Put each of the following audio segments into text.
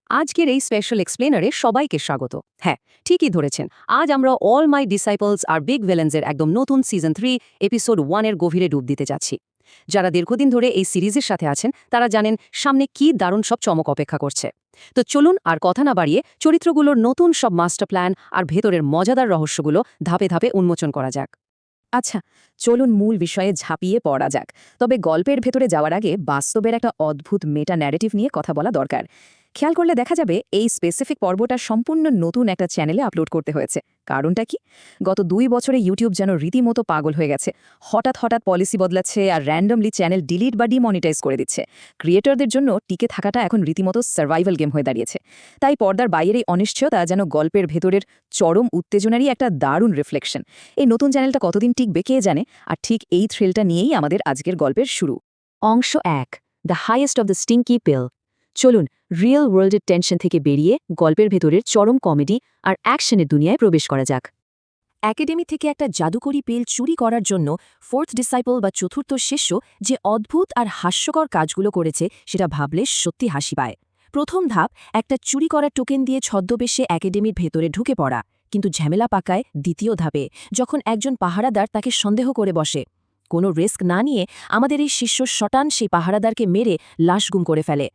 আজকের এই স্পেশাল এক্সপ্লেনারে সবাইকে স্বাগত। হ্যাঁ, ঠিকই ধরেছেন। আজ আমরা অল মাই ডিসাইপলস আর বিগ ভিলেন্সের একদম নতুন সিজন 3 এপিসোড 1 এর গভীরে ডুব দিতে যাচ্ছি। যারা দীর্ঘদিন ধরে এই সিরিজের সাথে আছেন তারা জানেন সামনে কি দারুণ সব চমক অপেক্ষা করছে। তো চলুন আর কথা না বাড়িয়ে চরিত্রগুলোর নতুন সব মাস্টার প্ল্যান আর ভেতরের মজাদার রহস্যগুলো ধাপে ধাপে উন্মোচন করা যাক। আচ্ছা, চলুন মূল বিষয়ে ঝাঁপিয়ে পড়া যাক। তবে গল্পের ভেতরে যাওয়ার আগে বাস্তবের একটা অদ্ভুত মেটা ন্যারেটিভ নিয়ে কথা বলা দরকার। খেয়াল করলে দেখা যাবে এই স্পেসিফিক পর্বটা সম্পূর্ণ নতুন একটা চ্যানেলে আপলোড করতে হয়েছে। কারণটা কি? গত 2 বছরে ইউটিউব যেন রীতিমতো পাগল হয়ে গেছে। হঠাৎ হঠাৎ পলিসি বদলাচ্ছে আর র্যান্ডমলি চ্যানেল ডিলিট বা ডিমনিটাইজ করে দিচ্ছে। ক্রিয়েটরদের জন্য টিকে থাকাটা এখন রীতিমতো সার্ভাইভাল গেম হয়ে দাঁড়িয়েছে। তাই পর্দার বাইরের এই অনিশ্চয়তা যেন গল্পের ভেতরের চরম উত্তেজনারই একটা দারুণ রিফ্লেকশন। এই নতুন চ্যানেলটা কতদিন টিকবে কে জানে। আর ঠিক এই থ্রিলটা নিয়েই আমাদের আজকের গল্পের শুরু। অংশ 1, দ্য হাইয়েস্ট অব দ্য স্টিংকি পিল। চলুন রিয়েল ওয়ার্ল্ডের টেনশন থেকে বেরিয়ে গল্পের ভেতরের চরম কমেডি আর অ্যাকশনের দুনিয়ায় প্রবেশ করা যাক। একাডেমি থেকে একটা জাদুকরি পেল চুরি করার জন্য ফোর্থ ডিসাইপল বা চতুর্থ শিষ্য যে অদ্ভুত আর হাস্যকর কাজগুলো করেছে সেটা ভাবলে সত্যি হাসি পায়। প্রথম ধাপ, একটা চুরি করা টোকেন দিয়ে ছদ্মবেশে একাডেমির ভেতরে ঢুকে পড়া। কিন্তু ঝামেলা পাকায় দ্বিতীয় ধাপে, যখন একজন পাহারাদার তাকে সন্দেহ করে বসে। কোনো রিস্ক না নিয়ে আমাদের এই শিষ্য শটান সেই পাহারাদারকে মেরে লাশ গুম করে ফেলে।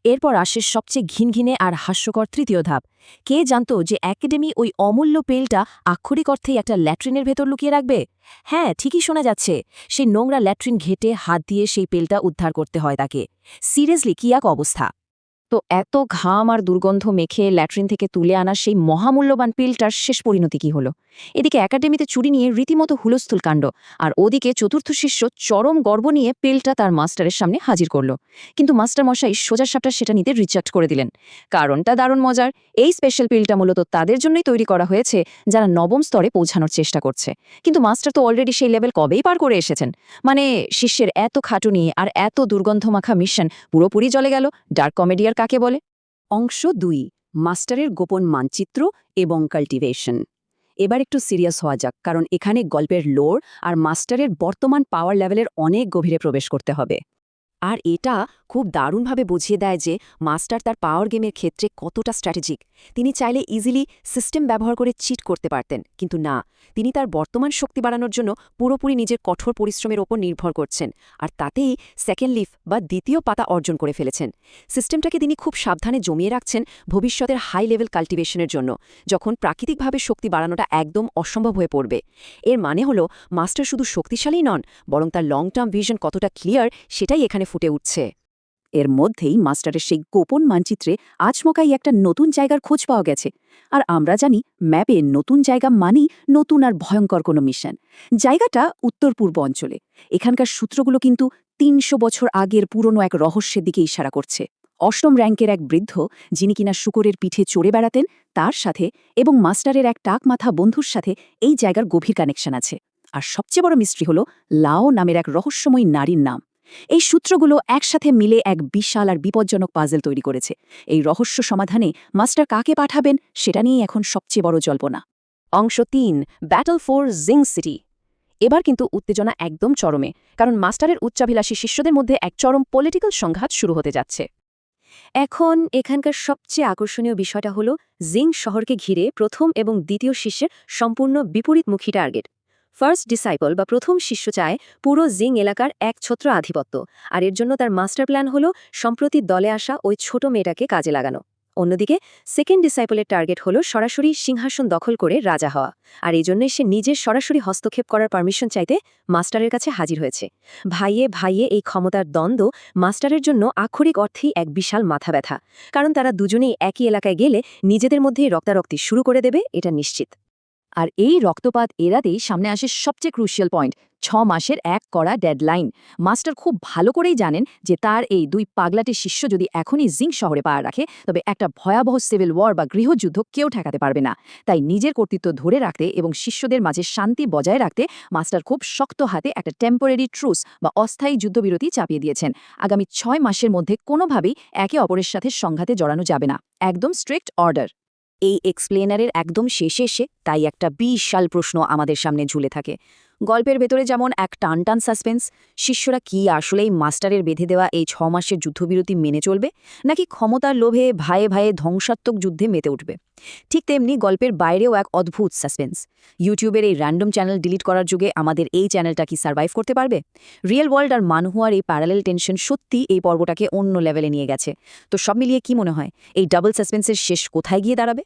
এরপর আসে সবচেয়ে ঘিনঘিনে আর হাস্যকর তৃতীয় ধাপ। কে জানত যে একাডেমি ওই অমূল্য পেলটা আক্ষরিক অর্থেই একটা ল্যাট্রিনের ভেতর লুকিয়ে রাখবে? হ্যাঁ, ঠিকই শোনা যাচ্ছে। সেই নোংরা ল্যাট্রিন ঘেটে হাত দিয়ে সেই পেলটা উদ্ধার করতে হয় তাকে। সিরিয়াসলি কি এক অবস্থা! তো এত ঘাম আর দুর্গন্ধ মেখে ল্যাট্রিন থেকে তুলে আনা সেই মহামূল্যবান পিলটার শেষ পরিণতি কি হলো? এদিকে একাডেমিতে চুরি নিয়ে রীতিমতো হুলস্থুল কাণ্ড, আর ওদিকে চতুর্থ শিষ্য চরম গর্ব নিয়ে পিলটা তার মাস্টারের সামনে হাজির করল। কিন্তু মাস্টার মশাই সোজাসাপটা সেটা নিতে রিজেক্ট করে দিলেন। কারণটা দারুণ মজার। এই স্পেশাল পিলটা মূলত তাদের জন্যই তৈরি করা হয়েছে যারা নবম স্তরে পৌঁছানোর চেষ্টা করছে। কিন্তু মাস্টার তো অলরেডি সেই লেভেল কবেই পার করে এসেছেন। মানে শিষ্যের এত খাটুনি আর এত দুর্গন্ধমাখা মিশন পুরোপুরি জ্বলে গেল। ডার্ক কমেডি আর কাকে বলে? অংশ 2, মাস্টারের গোপন মানচিত্র এবং কাল্টিভেশন। এবার একটু সিরিয়াস হওয়া যাক, কারণ এখানে গল্পের লোর আর মাস্টারের বর্তমান পাওয়ার লেভেলের অনেক গভীরে প্রবেশ করতে হবে। আর এটা খুব দারুণভাবে বুঝিয়ে দেয় যে মাস্টার তার পাওয়ার গেমের ক্ষেত্রে কতটা স্ট্র্যাটেজিক। তিনি চাইলে ইজিলি সিস্টেম ব্যবহার করে চিট করতে পারতেন, কিন্তু না, তিনি তার বর্তমান শক্তি বাড়ানোর জন্য পুরোপুরি নিজের কঠোর পরিশ্রমের ওপর নির্ভর করছেন, আর তাতেই সেকেন্ড লিফ বা দ্বিতীয় পাতা অর্জন করে ফেলেছেন। সিস্টেমটাকে তিনি খুব সাবধানে জমিয়ে রাখছেন ভবিষ্যতের হাই লেভেল কাল্টিভেশনের জন্য, যখন প্রাকৃতিকভাবে শক্তি বাড়ানোটা একদম অসম্ভব হয়ে পড়বে। এর মানে হলো মাস্টার শুধু শক্তিশালী নন, বরং তার লং টার্ম ভিশন কতটা ক্লিয়ার সেটাই এখানে ফুটে উঠছে। এর মধ্যেই মাস্টারের সেই গোপন মানচিত্রে আচমকাই একটা নতুন জায়গার খোঁজ পাওয়া গেছে। আর আমরা জানি ম্যাপে নতুন জায়গা মানেই নতুন আর ভয়ঙ্কর কোনো মিশন। জায়গাটা উত্তর পূর্ব অঞ্চলে। এখানকার সূত্রগুলো কিন্তু 300 বছর আগের পুরনো এক রহস্যের দিকে ইশারা করছে। অষ্টম র্যাঙ্কের এক বৃদ্ধ, যিনি কিনা শূকরের পিঠে চড়ে বেড়াতেন, তার সাথে এবং মাস্টারের এক টাকমাথা বন্ধুর সাথে এই জায়গার গভীর কানেকশন আছে। আর সবচেয়ে বড় মিস্ট্রি হলো লাও নামের এক রহস্যময়ী নারীর নাম। এই সূত্রগুলো একসাথে মিলে এক বিশাল আর বিপজ্জনক পাজল তৈরি করেছে। এই রহস্য সমাধানে মাস্টার কাকে পাঠাবেন সেটা নিয়েই এখন সবচেয়ে বড় জল্পনা। অংশ 3, ব্যাটল ফর জিং সিটি। এবার কিন্তু উত্তেজনা একদম চরমে, কারণ মাস্টারের উচ্চাভিলাষী শিষ্যদের মধ্যে এক চরম পলিটিক্যাল সংঘাত শুরু হতে যাচ্ছে। এখন এখানকার সবচেয়ে আকর্ষণীয় বিষয়টা হলো জিং শহরকে ঘিরে প্রথম এবং দ্বিতীয় শিষ্যের সম্পূর্ণ বিপরীতমুখী টার্গেট। ফার্স্ট ডিসাইপল বা প্রথম শিষ্য চায় পুরো জিং এলাকার একছত্র আধিপত্য, আর এর জন্য তার মাস্টার প্ল্যান হলো সম্প্রতি দলে আসা ওই ছোট মেয়েটাকে কাজে লাগানো। অন্যদিকে সেকেন্ড ডিসাইপলের টার্গেট হলো সরাসরি সিংহাসন দখল করে রাজা হওয়া, আর এই জন্যই সে নিজের সরাসরি হস্তক্ষেপ করার পারমিশন চাইতে মাস্টারের কাছে হাজির হয়েছে। ভাইয়ে ভাইয়ে এই ক্ষমতার দ্বন্দ্ব মাস্টারের জন্য আক্ষরিক অর্থেই এক বিশাল মাথা ব্যথা, কারণ তারা দুজনেই একই এলাকায় গেলে নিজেদের মধ্যেই রক্তারক্তি শুরু করে দেবে, এটা নিশ্চিত। আর এই রক্তপাত এড়াতেই সামনে আসে সবচেয়ে ক্রুশিয়াল পয়েন্ট, 6 মাসের এক কড়া ডেডলাইন। মাস্টার খুব ভালো করেই জানেন যে তার এই 2 পাগলাটে শিষ্য যদি এখনই জিং শহরে পা রাখে, তবে একটা ভয়াবহ সিভিল ওয়ার বা গৃহযুদ্ধ কেউ ঠেকাতে পারবে না। তাই নিজের কর্তৃত্ব ধরে রাখতে এবং শিষ্যদের মাঝে শান্তি বজায় রাখতে মাস্টার খুব শক্ত হাতে একটা টেম্পোরারি ট্রুস বা অস্থায়ী যুদ্ধবিরতি চাপিয়ে দিয়েছেন। আগামী 6 মাসের মধ্যে কোনোভাবেই একে অপরের সাথে সংঘাতে জড়ানো যাবে না। একদম স্ট্রিক্ট অর্ডার। এই এক্সপ্লেনারের একদম শেষে এসে তাই একটা বিশাল প্রশ্ন আমাদের সামনে ঝুলে থাকে। গল্পের ভেতরে যেমন এক টানটান সাসপেন্স, শিষ্যরা কি আসলেই মাস্টারের বেঁধে দেওয়া এই 6 মাসের যুদ্ধবিরতি মেনে চলবে, নাকি ক্ষমতার লোভে ভায়ে ভায়ে ধ্বংসাত্মক যুদ্ধে মেতে উঠবে। ঠিক তেমনি গল্পের বাইরেও এক অদ্ভুত সাসপেন্স। ইউটিউবের এই র্যান্ডম চ্যানেল ডিলিট করার যুগে আমাদের এই চ্যানেলটা কি সার্ভাইভ করতে পারবে? রিয়েল ওয়ার্ল্ড আর মানহুয়ার এই প্যারালেল টেনশন সত্যি এই পর্বটাকে অন্য লেভেলে নিয়ে গেছে। তো সব মিলিয়ে কি মনে হয়, এই ডাবল সাসপেন্সের শেষ কোথায় গিয়ে দাঁড়াবে?